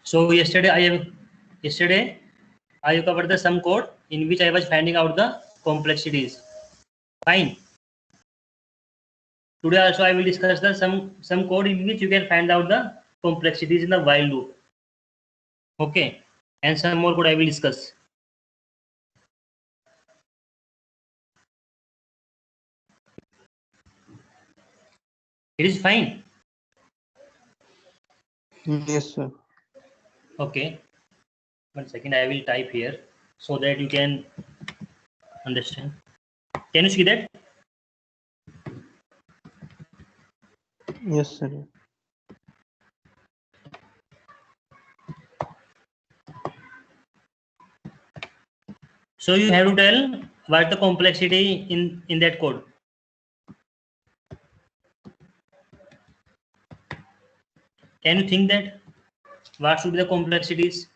So yesterday I have covered the some code in which I was finding out the complexities. Fine. Today also I will discuss the some code in which you can find out the complexities in the while loop. Okay, and some more code I will discuss. It is fine. Yes, sir. Okay. 1 second, I will type here so that you can understand. Can you see that? Yes, sir. So you have to tell what the complexity in that code. Can you think that what should be the complexities?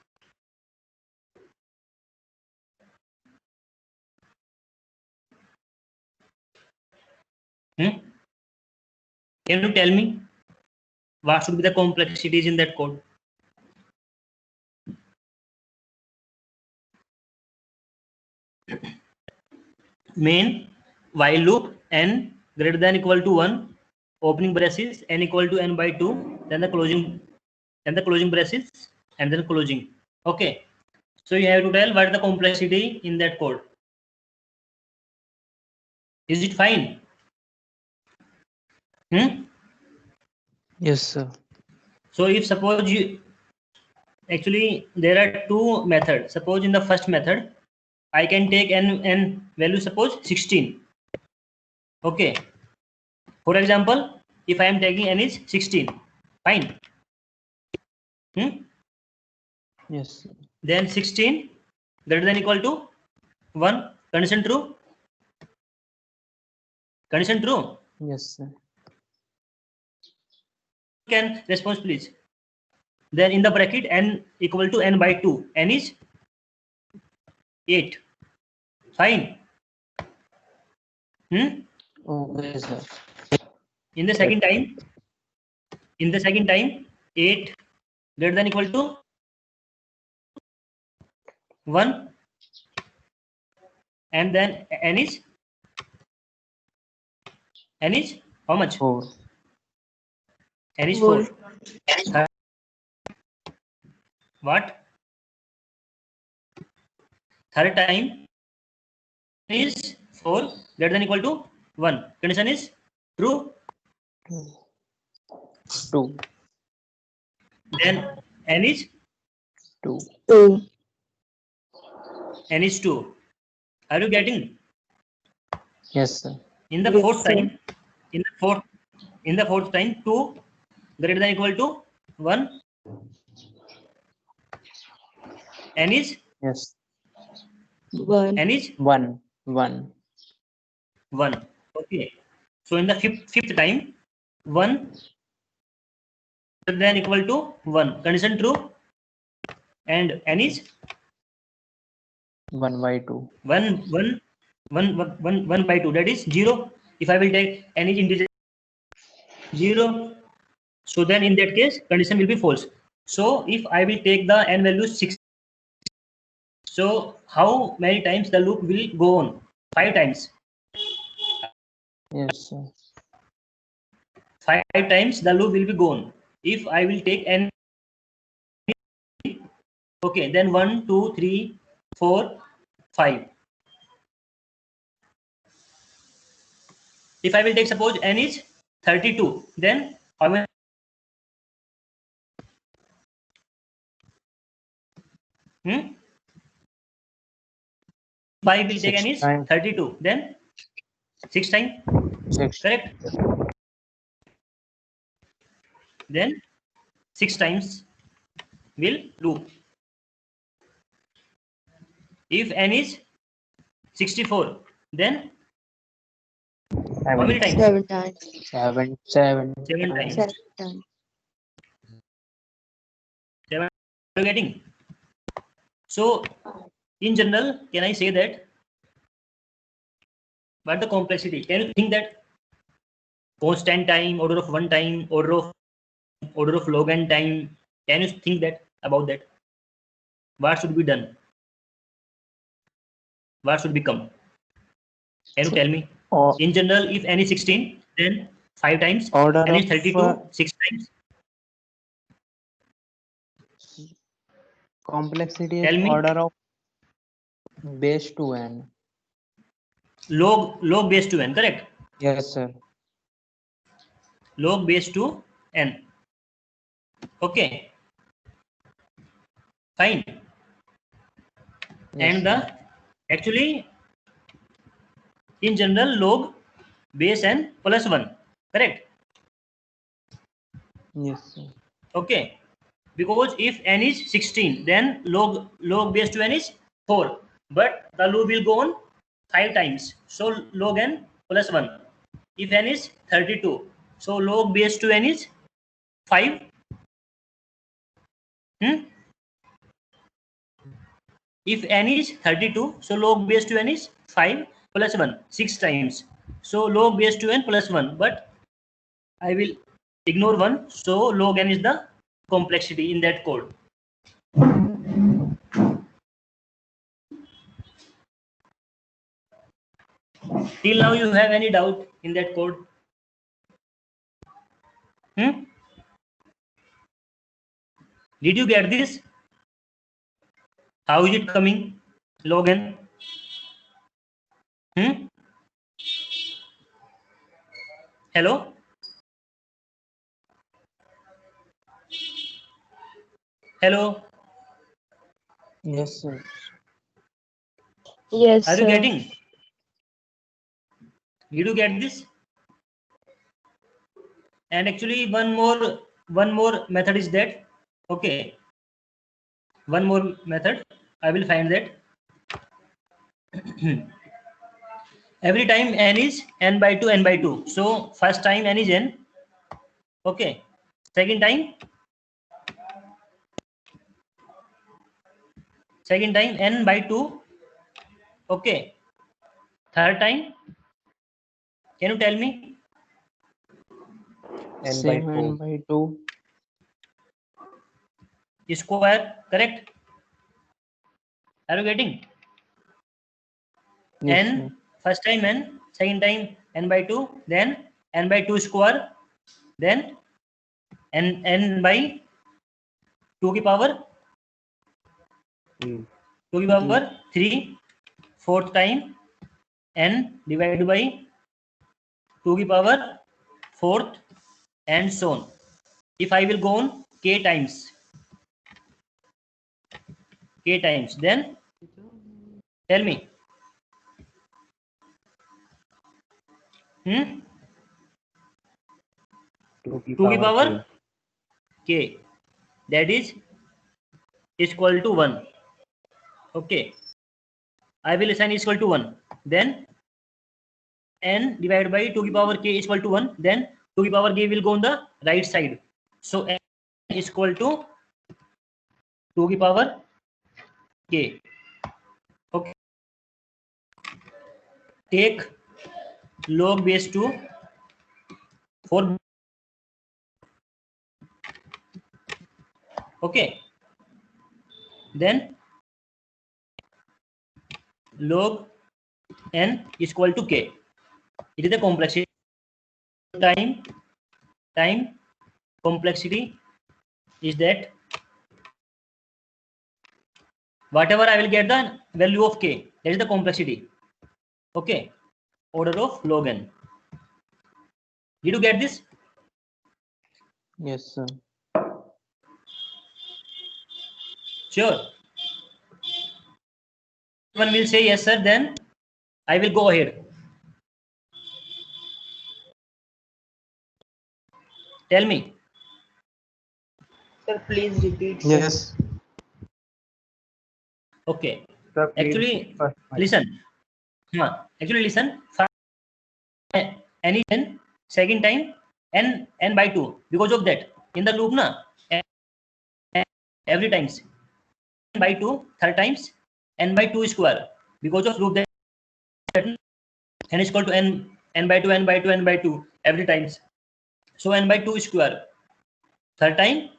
Can you tell me what should be the complexities in that code? Main, while loop, n greater than equal to 1, opening braces, n equal to n by 2, then the closing braces, and then closing. Okay. So you have to tell what is the complexity in that code. Is it fine? Yes, sir. So if suppose you actually there are two methods. Suppose in the first method I can take n value, suppose 16. Okay. For example, if I am taking n is 16, fine. Yes, sir. Then 16 greater than equal to 1. Condition true? Condition true? Yes, sir. Can response please. Then in the bracket n equal to n by 2. N is 8. Fine. Okay, sir. In the second time, 8 greater than equal to 1, and then n is how much? 4. N is 4. What? Third time is 4 greater than equal to 1. Condition is true. 2. Then n is 2. N is 2. Are you getting? Yes, sir. In the fourth time, in the fourth time, 2 greater than equal to 1. N is Yes. 1. N is 1. 1. 1. Okay. So in the fifth time, 1 greater than equal to 1. Condition true. And n is 1 by 2. 1 by 2. That is 0. If I will take n is integer 0, so then in that case condition will be false. So if I will take the n value 6, so how many times the loop will go on? 5 times. Yes, sir. 5 times the loop will be gone. If I will take n, okay, then 1, 2, 3, 4, 5. If I will take, suppose n is 32, then how many? If I will take n is 32, then 6 times. 6. Correct? Then 6 times will loop. If n is 64, then how many times? 7 times. 7 times. 7 times. 7. Are you getting? So in general, can I say that what the complexity? Can you think that constant time, order of 1 time, order of log n time? Can you think that? about that? What should be done? What should become? Can you tell me? Or In general, if n is 16, then 5 times. order N is of 32, 6 times. complexity Tell is me. order of base to n. Log base to n, correct? Yes, sir. Log base to n. Okay. Fine. Yes, And sir. actually, in general, log base n plus 1, correct? Yes, sir. Okay. Because if n is 16, then log base to n is 4. But the loop will go on 5 times. So log n plus 1. If n is 32, so log base to n is 5. If n is 32, so log base to n is 5 plus 1, 6 times. So log base to n plus 1. But I will ignore 1. So log n is the complexity in that code. Till now, you have any doubt in that code? Did you get this? How is it coming? Log n. Hello? Hello? Yes, sir. Yes, Are you sir. getting? Did you get this? And actually, one more method is that. Okay. One more method. I will find that. Every time n is n by 2, n by 2. So first time n is n. Okay. Second time n by 2. Okay. Third time, can you tell me? N by 7 4. by 2. Square, correct? Are you getting? Yes, N, sir. first time n, second time n by 2, then n by 2 square, then n by 2 की power 2 की power 3, fourth time n divided by 2 की power 4th, and so on. If I will go on k times, then tell me. 2 की power k, that is equal to 1. Okay, I will assign is equal to 1. Then n divided by 2 की power k is equal to 1. Then 2 की power k will go on the right side. So n is equal to 2 की power k. Okay. Take log base to 4. Okay. Then log n is equal to k. It is the complexity. Time complexity is that whatever I will get the value of k, that is the complexity. Okay. Order of log n. Did you get this? Yes, sir. Sure. One will say yes, sir. Then I will go ahead. Tell me. Sir, please repeat. Yes. Okay. Sir, please Actually, first mic. listen. Actually, listen. N is n, second time n by 2. Because of that, in the loop, every times n by 2, third times n by 2 square. Because of loop that n is equal to n by 2, n by 2, n by 2 every times. So n by 2 square. Third time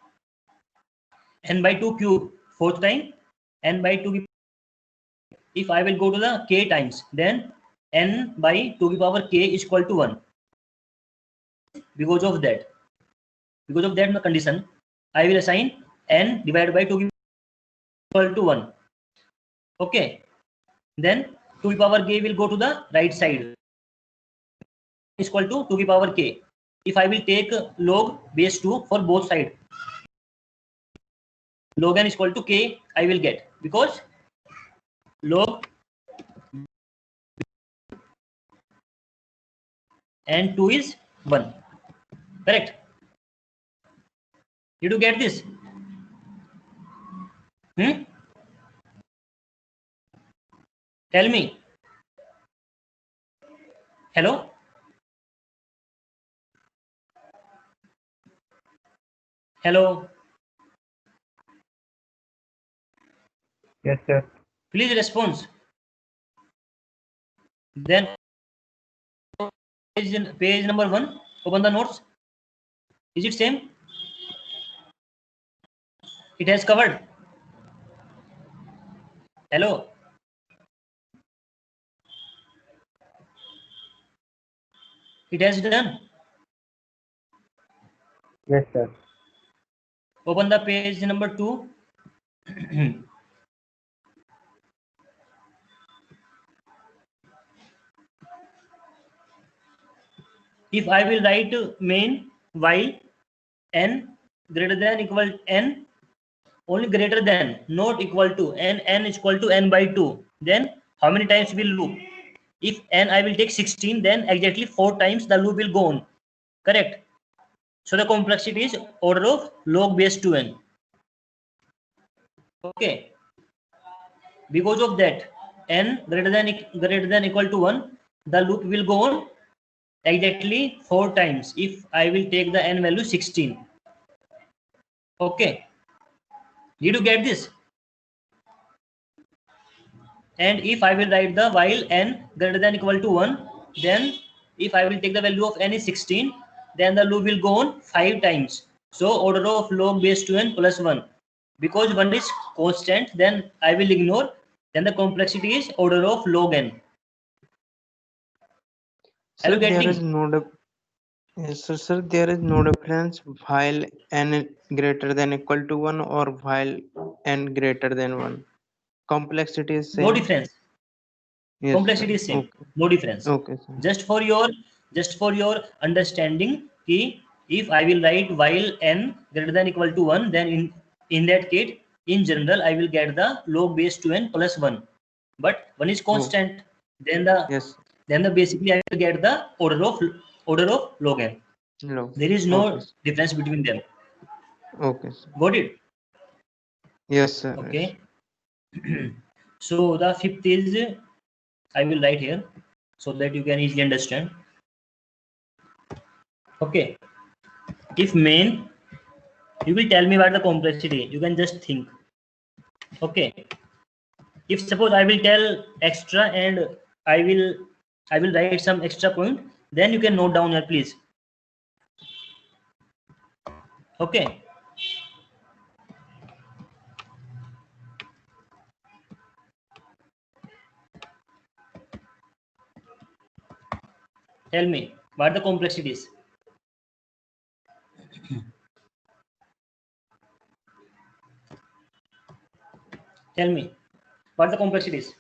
n by 2 cube fourth time, n by 2. If I will go to the k times, then n by 2 to the power k is equal to 1. Because of that condition, I will assign n divided by 2 equal to 1. Okay, then 2 to the power k will go to the right side, is equal to 2 to the power k. If I will take log base 2 for both sides, log n is equal to k I will get, because log and 2 is 1. Correct? Did you get this? Tell me. Hello? Hello? Yes, sir. Please respond. Then page number 1, open the notes. Is it same? It has covered. Hello? It has done. Yes, sir. Open the page number 2. If I will write main while n greater than equal n, only greater than, not equal to, n is equal to n by 2, then how many times will loop? If n I will take 16, then exactly 4 times the loop will go on. Correct? So the complexity is order of log base 2n. Okay. Because of that, n greater than equal to 1, the loop will go on exactly 4 times if I will take the n value 16. Okay. Did you get this? And if I will write the while n greater than equal to 1, then if I will take the value of n is 16, then the loop will go on 5 times. So order of log base 2n plus 1. Because 1 is constant, then I will ignore. Then the complexity is order of log n. Are Sir, you getting? there is no yes, sir, there is no difference while n greater than equal to 1 or while n greater than 1. Complexity is same. No difference. Yes, Complexity sir. is same. Okay. No difference. Okay, sir. Just for your understanding, if I will write while n greater than equal to 1, then in that case, in general, I will get the log base 2n plus 1. But 1 is constant. Then Yes. basically I will get the order of log n. No. There is no Okay, difference between them. okay, sir. Got it? Yes, sir. Okay. So the fifth is, I will write here so that you can easily understand. Okay. If main, you will tell me what the complexity. You can just think. Okay. If suppose I will tell extra and I will write some extra point, then you can note down here, please. Okay. Tell me what the complexity is. Tell me what the complexity is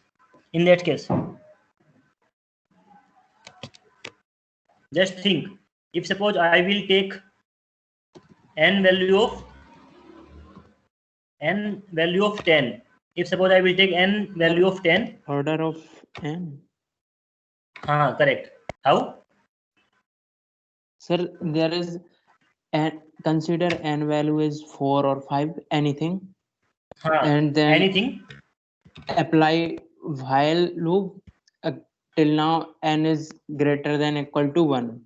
in that case. Just think. If suppose I will take n value of 10. If suppose I will take n value of 10. Order of n. Correct. How? Sir, there is consider n value is 4 or 5, anything. And then anything. Apply while loop till now n is greater than equal to 1.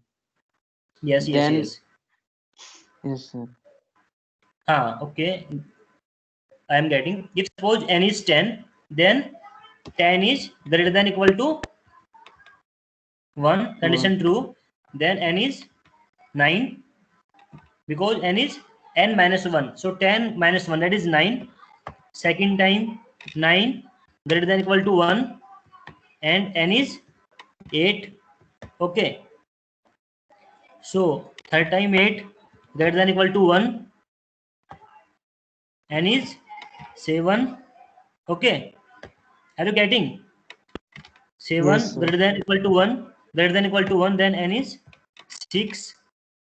Yes. Yes, sir. Okay. I am getting. If suppose n is 10, then 10 is greater than equal to 1. Condition true. Then n is 9 because n is n minus 1. So 10 minus 1, that is 9. Second time 9 greater than equal to 1 and n is 8. Okay, so third time 8 greater than equal to 1, n is 7. Okay, are you getting? 7 Yes, sir. greater than equal to 1, greater than equal to 1, then n is 6,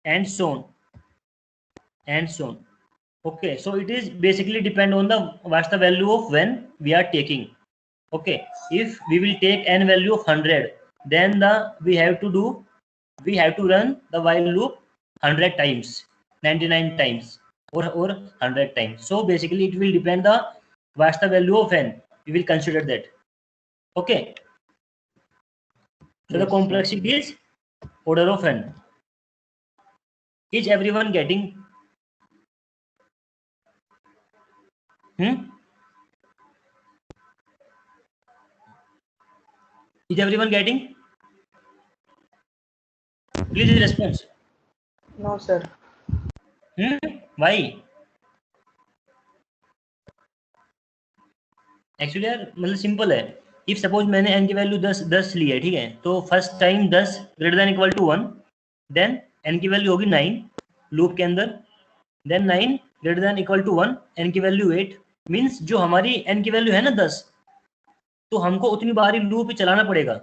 and so on and so on. Okay, so it is basically depend on the what's the value of when we are taking. Okay, if we will take n value of 100, then we have to run the while loop 100 times, 99 times, or 100 times. So basically it will depend the what's the value of n, we will consider that. Okay, so the Yes, sir. complexity is order of n. Is everyone getting? Is everyone getting? Please respond. No, sir. Why? Actually यार मतलब simple है. If suppose मैंने n की value 10 ली है, ठीक है, तो first time 10 greater than equal to 1, then n की वैल्यू होगी 9 लूप के अंदर, then 9 greater than equal to 1, n की वैल्यू 8. मींस जो हमारी n की वैल्यू है ना 10, तो हमको उतनी बार ही लूप चलाना पड़ेगा,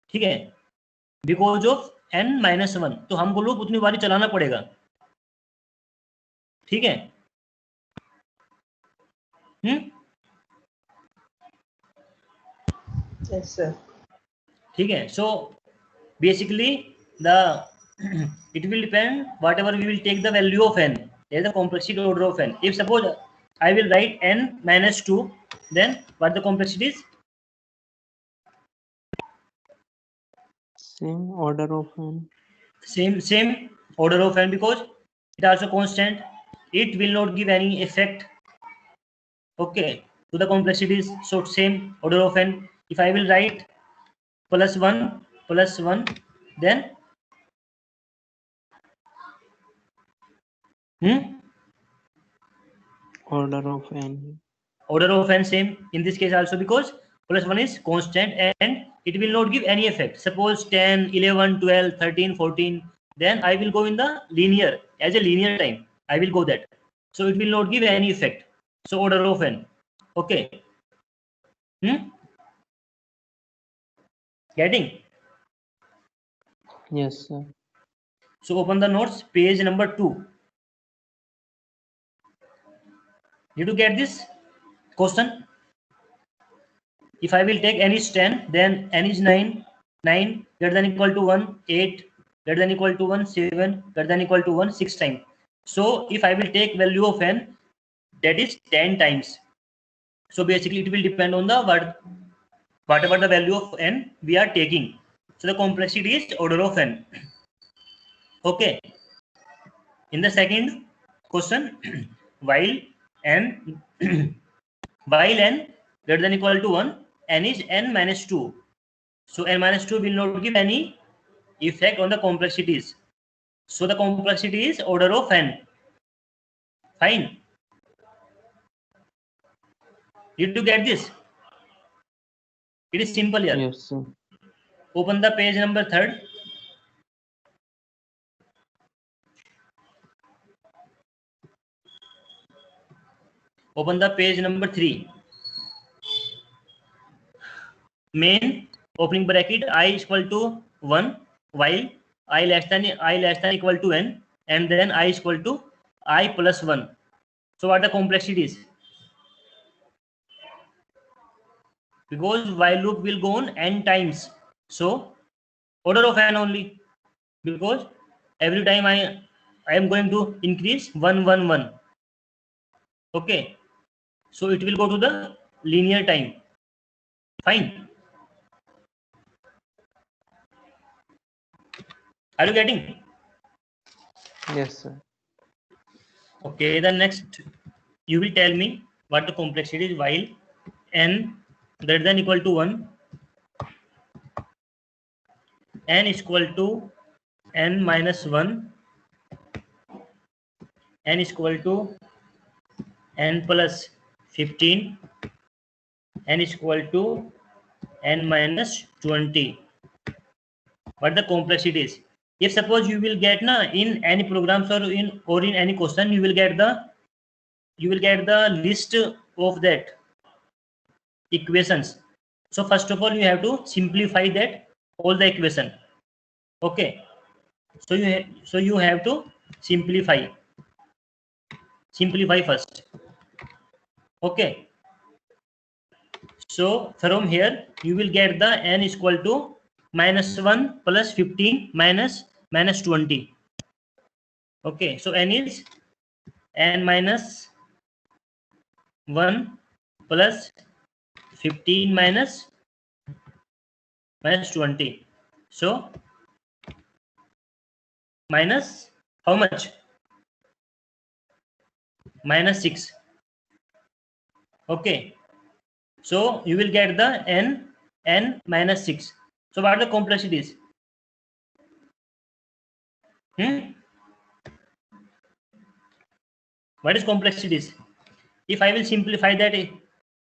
ठीक है, बिकॉज ऑफ n माइनस 1, तो हमको लूप उतनी बार ही चलाना पड़ेगा, ठीक है. Yes, sir. ठीक है. सो basically the it will depend whatever we will take the value of n, there is the complexity order of n. If suppose I will write n minus 2, then what the complexity is? Same order of n. Same order of n, because it also constant, it will not give any effect, okay, to the complexities. So same order of n. If I will write plus 1, then Order of n. order of n same in this case also, because plus 1 is constant and it will not give any effect. Suppose 10, 11, 12, 13, 14, then I will go in the linear, as a linear time I will go that, so it will not give any effect. So order of n. Okay. Getting? Yes, sir. So open the notes, page number 2. Did you get this question? If I will take n is 10, then n is 9, 9 greater than equal to 1, 8 greater than equal to 1, 7 greater than equal to 1, 6 times. So if I will take value of n, that is 10 times. So basically it will depend on the whatever the value of n we are taking. So the complexity is order of n. Okay. In the second question, while n while n greater than equal to 1, n is n minus 2. So n minus 2 will not give any effect on the complexities. So the complexity is order of n. Fine. Did you get this? It is simple here. Yes, sir. Open the page number 3rd. Open the page number 3. Main opening bracket I is equal to 1, while I less than equal to n, and then I is equal to I plus 1. So what the complexity is? Because while loop will go on n times, so order of n only, because every time I am going to increase 1, 1, 1. Okay, so it will go to the linear time. Fine. Are you getting? Yes, sir. Okay, the next you will tell me what the complexity is while n greater than equal to 1, n is equal to n minus 1, n is equal to n plus 15, n is equal to n minus 20. What the complexity is? If suppose you will get na in any programs or in any question, you will get the list of that equations. So first of all, you have to simplify that all the equation. Okay. So you have to simplify first. Okay. So from here you will get the n is equal to -1 plus 15 minus 20. Okay. So n is n minus 1 plus 15 minus 20. So minus how much? -6. Okay. So you will get the n minus 6. So what are the complexities? What is complexities? If I will simplify that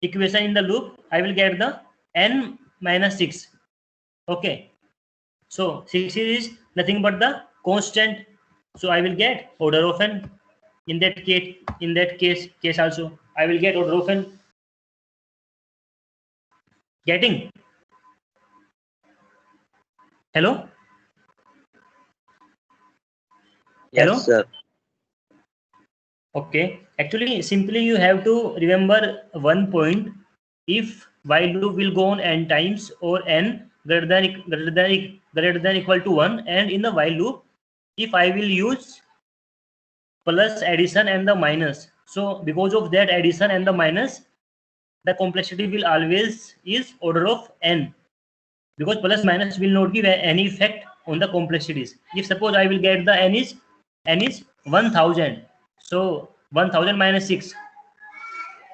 equation in the loop, I will get the n minus 6. Okay. So 6 is nothing but the constant. So I will get order of n. In that case also, I will get order of n. Getting? Hello? Yes, Hello? sir. Okay. Actually, simply you have to remember one point. If while loop will go on n times or n greater than equal to 1, and in the while loop, if I will use plus addition and the minus, so because of that addition and the minus, the complexity will always is order of n, because plus minus will not give any effect on the complexities. If suppose I will get the n is 1000, so 1000 minus 6,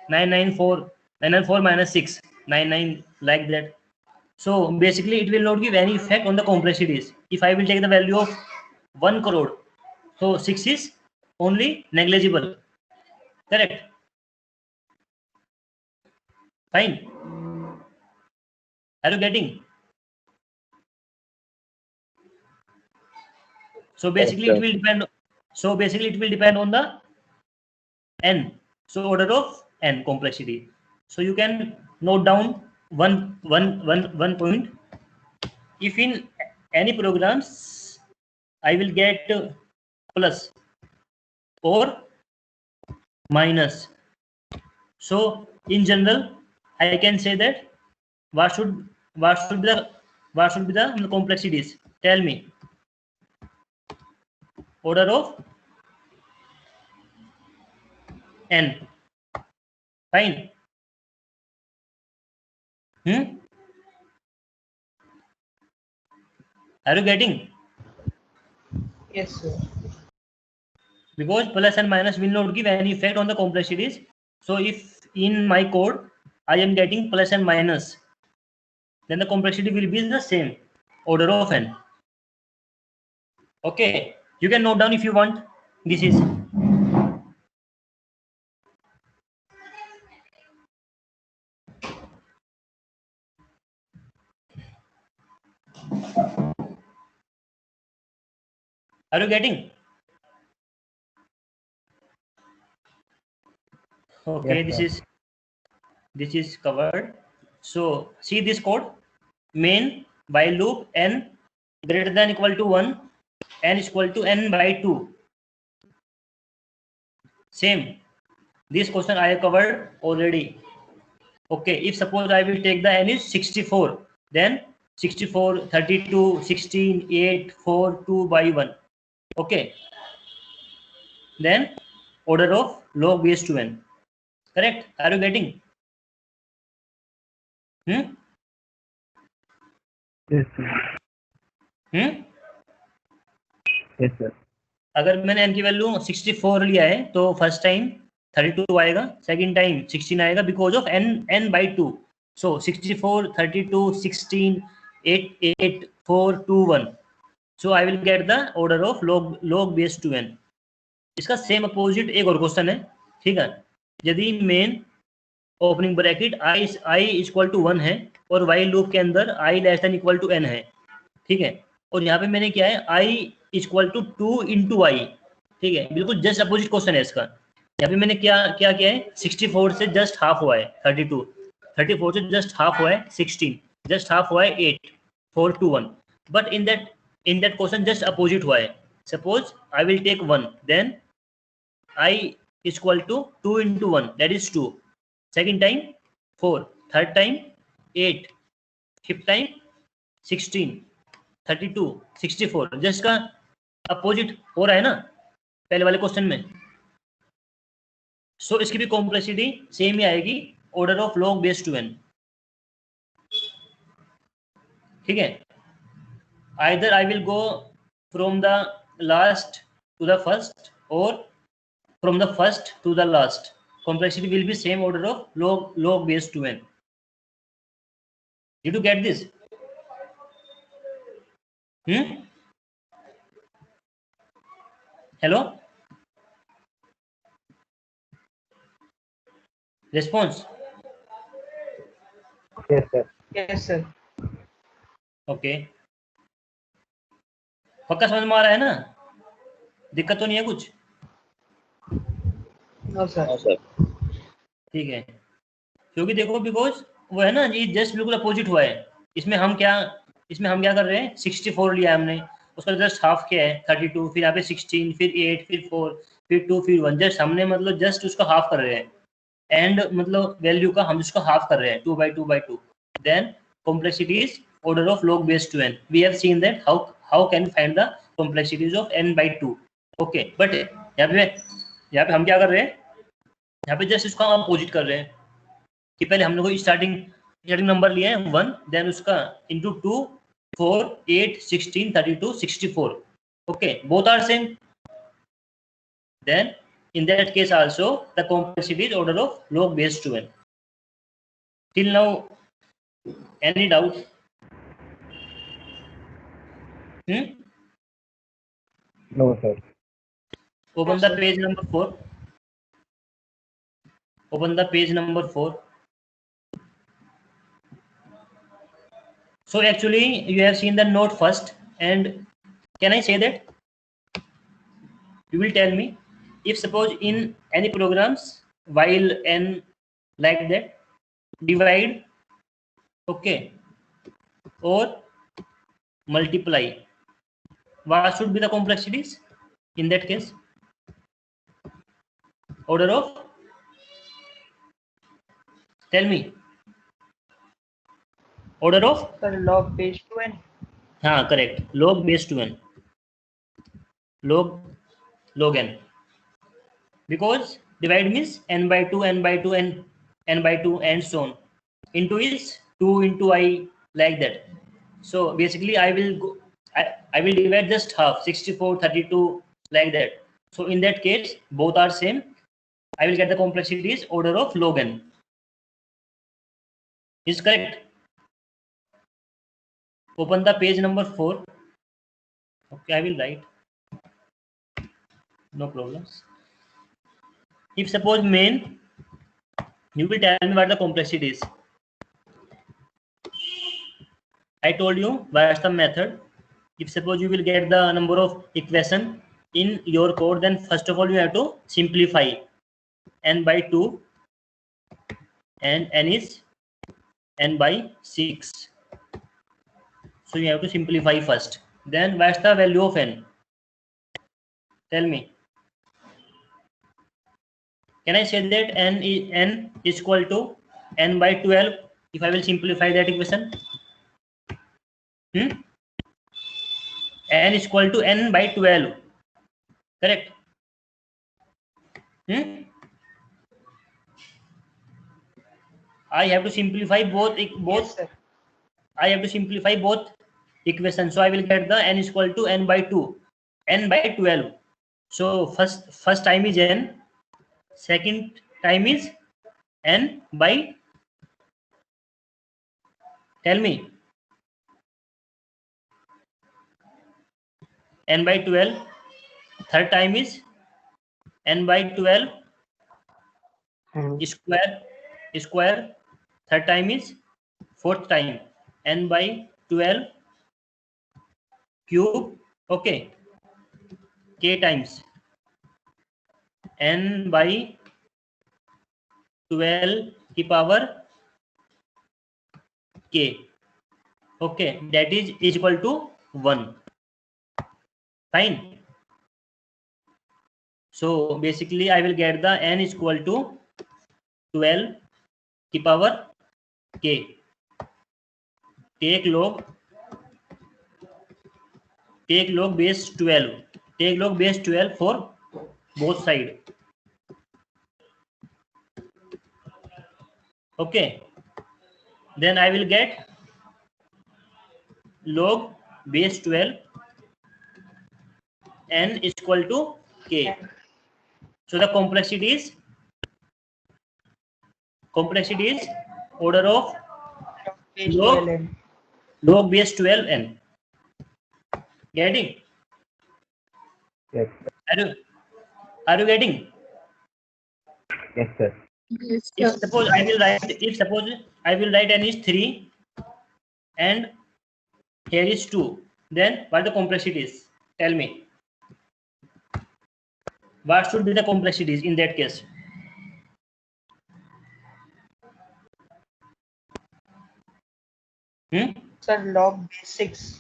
994 minus 6, 99, like that. So basically it will not give any effect on the complexities. If I will take the value of 1 crore, so 6 is only negligible. Correct? Fine. Are you getting? So basically Yes, it will depend. So basically it will depend on the n. So order of n complexity. So you can note down one point. If in any programs I will get plus or minus, so in general I can say that what should be the complexities? Tell me. Order of n. Fine. Are you getting? Yes, sir. Because plus and minus will not give any effect on the complexities. So if in my code I am getting plus and minus, then the complexity will be the same, order of n. Okay, you can note down if you want. This is are you getting? Okay, yes, this is covered. So see this code, main while loop n greater than equal to 1, n is equal to n by 2. Same. This question I have covered already. Okay, if suppose I will take the n is 64, then 64, 32, 16, 8, 4, 2 by 1. Okay, then order of log base to n. Correct? Are you getting? Hmm? yes, sir. Yes, sir. अगर मैंने n की value 64 लिया है तो first time 32 आएगा, second time 16 आएगा, because of n by 2. So 64, 32, 16, 8, 8, 4, 2, 1. So I will get the order of log base to n. इसका same opposite एक और क्वेश्चन है, ठीक है। यदि main opening bracket I equal to 1 है और वाइल लूप के अंदर I less than equal to n है, ठीक है, और यहाँ पे मैंने क्या है आई इक्वल टू 2 इंटू आई, ठीक है, बिल्कुल जस्ट अपोजिट क्वेश्चन है इसका। यहाँ पे मैंने क्या क्या किया है, 64 से जस्ट हाफ हुआ है 32, 34 से जस्ट हाफ हुआ है 16, जस्ट हाफ हुआ है 8, 4 to 1, but in that question just opposite हुआ है। Suppose I will take 1, then I equal to 2 into 1 that is 2, second time 4, third time 8, fifth time 16, 32, 64, just का अपोजिट हो रहा है ना पहले वाले क्वेश्चन में। सो इसकी भी कॉम्प्लेक्सिटी सेम ही आएगी, order of log base two n, ठीक है। Either I will go from the last to the first और from the first to the last, complexity will be same order of log base 2n. Did you get this? Hello? Response? Yes, sir. Yes, sir. Okay. पक्का समझ में आ रहा है ना, दिक्कत तो नहीं है कुछ? No, sir. No, sir. ठीक है, क्योंकि देखो बिकॉज वो है ना ये जस्ट बिल्कुल अपोजिट हुआ है। इसमें हम क्या कर रहे हैं, 64 लिया है हमने, उसका जस्ट हाफ क्या है 32, फिर यहाँ पे 16, फिर 8, फिर 4, फिर 2, फिर 1, जस्ट हमने मतलब जस्ट उसका हाफ कर रहे हैं, एंड मतलब वैल्यू का हम उसको हाफ कर रहे हैं 2 by 2 by 2, then complexity is order of log base to n. We have seen that how can find the complexities of n by 2. Okay, but यहाँ पे हम क्या कर रहे हैं, यहाँ पे जस्ट इसका अपोजिट कर रहे हैं कि पहले हमने कोई स्टार्टिंग नंबर लिया है 1, देन उसका into 2, 4, 8, 16, 32, 64, okay, both are same, then in that case also the complexity is order of log base to n. Till now any doubt? No, sir. Open No, the sir. page number 4. Open the page number 4. So actually you have seen the note first, and can I say that you will tell me if suppose in any programs while n like that divide, okay, or multiply, what should be the complexities in that case? Order of, tell me, order of, Sir, log base to n. हाँ correct, log base to n, log n, because divide means n by 2, n by 2, n by 2 and so on, into is 2 into I, like that. So basically I will go, I will divide just half, 64, 32, like that. So in that case both are same, I will get the complexities order of log n. Is correct? Open the page number 4. Okay, I will write, no problems. If suppose main, you will tell me what the complexity is. I told you what's the method. If suppose you will get the number of equation in your code, then first of all you have to simplify n by 2 and n is n by 6. So you have to simplify first. Then what's the value of n? Tell me. Can I say that n is equal to n by 12 if I will simplify that equation? n is equal to n by 12, correct? I have to simplify both Yes, sir. I have to simplify both equations, so I will get the n is equal to n by 2, n by 12. So first time is n, second time is n by, tell me, n by 12, third time is n by 12 and square, third time is fourth time, n by 12 cube, okay, k times n by 12 की power k, okay, that is equal to 1. Fine. So basically I will get the n is equal to 12 की power k. Take log base 12. Take log base 12 for both side. Okay. Then I will get log base 12 n is equal to k. So the complexity is order of Base log 12 n. log base 12 n. Getting? Yes. Are you getting? Yes, sir. Yes, If sir. suppose I will write n is 3 and here is 2, then what the complexity is? Tell me. What should be the complexities in that case? Sir, log base 6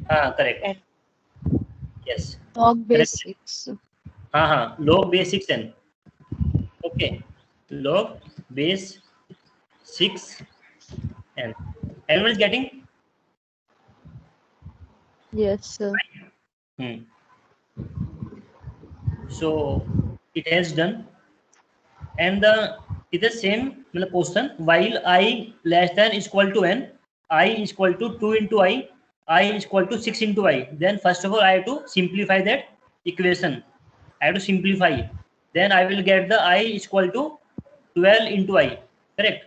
Correct. n. Yes. Log base Correct. 6. Log base 6 n. Okay. Log base 6 n. Everyone is getting? Yes, sir. So it has done, and it is same question. While I less than is equal to n, I is equal to 2 into I is equal to 6 into I. Then first of all I have to simplify that equation. I have to simplify. Then I will get the I is equal to 12 into I. Correct.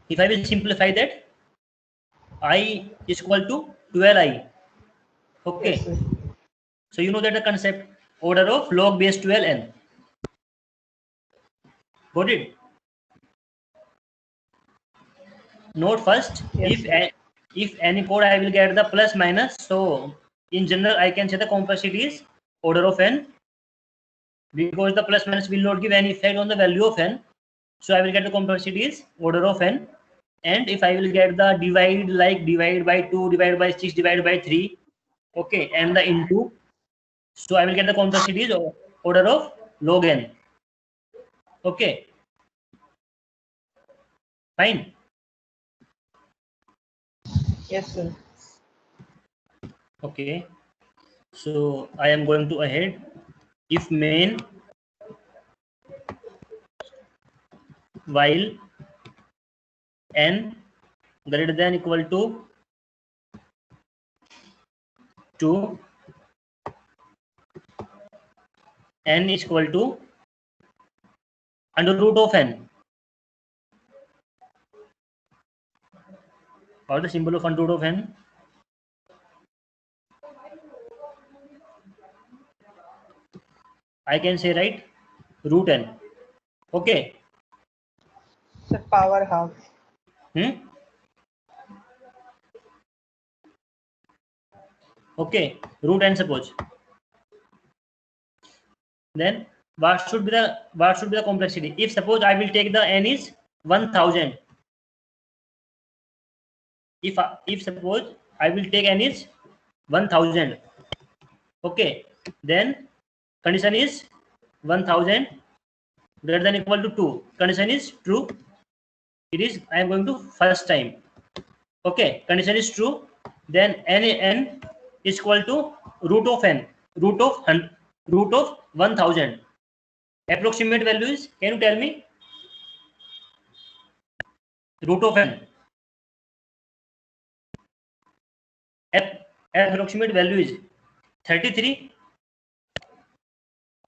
If I will simplify that, I is equal to 12I. Okay. Yes, sir. So you know that the concept, order of log base 12 n. Got it? Note first, Yes, sir. if any code I will get the plus minus. So in general I can say the complexity is order of n, because the plus minus will not give any effect on the value of n. So I will get the complexity is order of n. And if I will get the divide, like divide by 2, divide by 6, divide by 3, okay, and the into, so I will get the complexity is order of log n. Okay, fine. Yes, sir. Okay, so I am going to ahead. If main while n greater than equal to 2, n is equal to under root of n, or the symbol of under root of n. I can say, right, root n. Okay. Sir, power half. Okay, root n suppose. Then what should be the complexity? If suppose I will take the n is 1000. If suppose I will take n is 1000. Okay, then condition is 1000 greater than equal to 2. Condition is true. It is, I am going to first time. Okay, condition is true. Then n is equal to root of n, root of 1000. Approximate value is, can you tell me? Root of n. Approximate value is 33.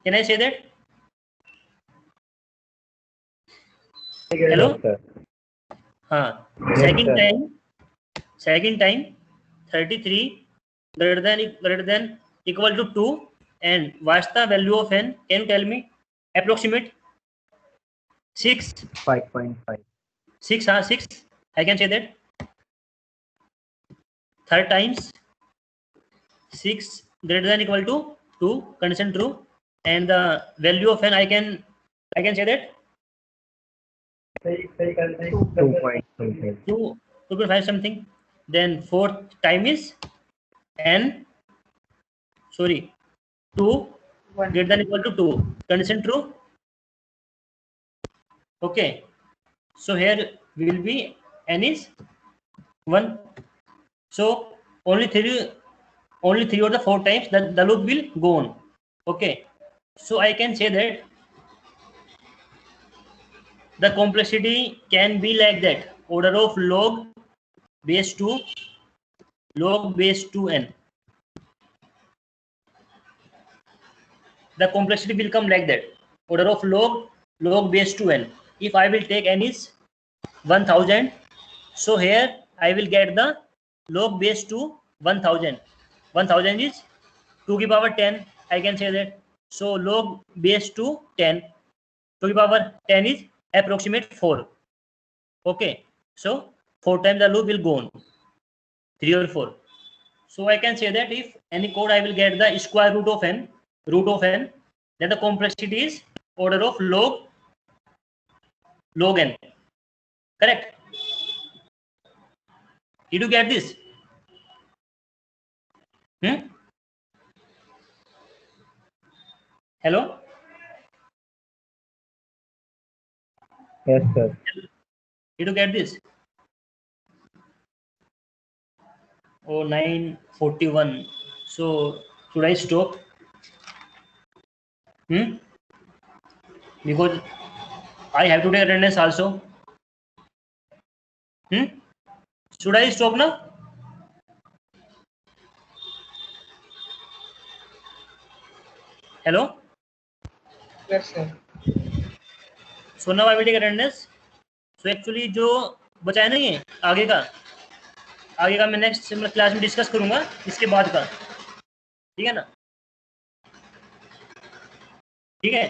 Can I say that? Hello? Yes, sir. Second time 33 greater than equal to 2 and what's the value of n? Can you tell me? Approximate. 6. 5.5. 6, 6. I can say that. Third times 6 greater than equal to 2, condition true, and the value of n I can say that 2 point something. 2.5 something. Then fourth time is n, sorry, 2 1. greater than equal to 2, condition true. Okay, so here will be n is 1. So only three or the 4 times that the loop will go on. Okay, so I can say that the complexity can be like that, order of log base 2 n. The complexity will come like that, order of log base 2 n. If I will take n is 1000, so here I will get the log base 2 1000. 1000 is 2 की power 10, I can say that. So log base 2 10, 2 की power 10 is approximate 4. Okay, so 4 times the loop will go on, 3 or 4. So I can say that if any code I will get the square root of n, then the complexity is order of log n. Correct? Did you get this? Hello? Yes, sir. Did you get this? Oh, 9:41. So should I stop? Because I have to take attendance also. Should I stop now? Hello? Yes, sir. So now I will take attendance. So actually जो बचा है नहीं है आगे का मैं next class में discuss करूंगा इसके बाद का, ठीक है ना? ठीक है?